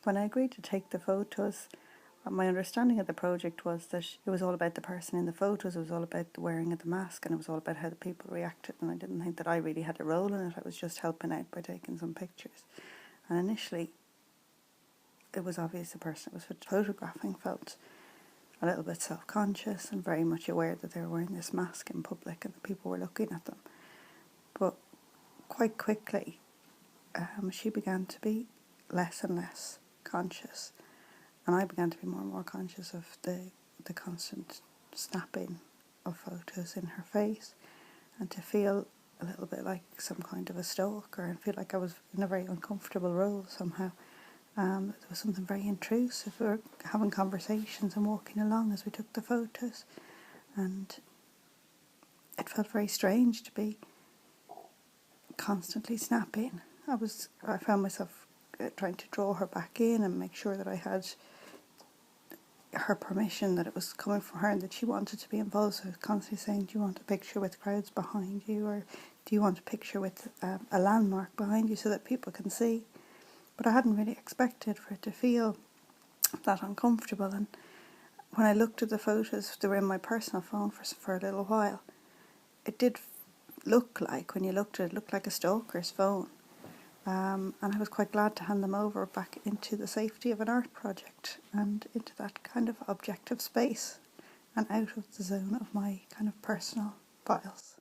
When I agreed to take the photos, my understanding of the project was that it was all about the person in the photos, it was all about the wearing of the mask, and it was all about how the people reacted, and I didn't think that I really had a role in it. I was just helping out by taking some pictures. And initially, it was obvious the person that was photographing felt a little bit self-conscious and very much aware that they were wearing this mask in public and the people were looking at them. But quite quickly, she began to be less and less conscious, and I began to be more and more conscious of the constant snapping of photos in her face, and to feel a little bit like some kind of a stalker and feel like I was in a very uncomfortable role somehow. There was something very intrusive. We were having conversations and walking along as we took the photos, and it felt very strange to be constantly snapping. I found myself trying to draw her back in and make sure that I had her permission, that it was coming from her and that she wanted to be involved. So I was constantly saying, do you want a picture with crowds behind you, or do you want a picture with a landmark behind you so that people can see? But I hadn't really expected for it to feel that uncomfortable. And when I looked at the photos, they were in my personal phone for a little while, it did look like, when you looked at it, looked like a stalker's phone. And I was quite glad to hand them over back into the safety of an art project and into that kind of objective space and out of the zone of my kind of personal files.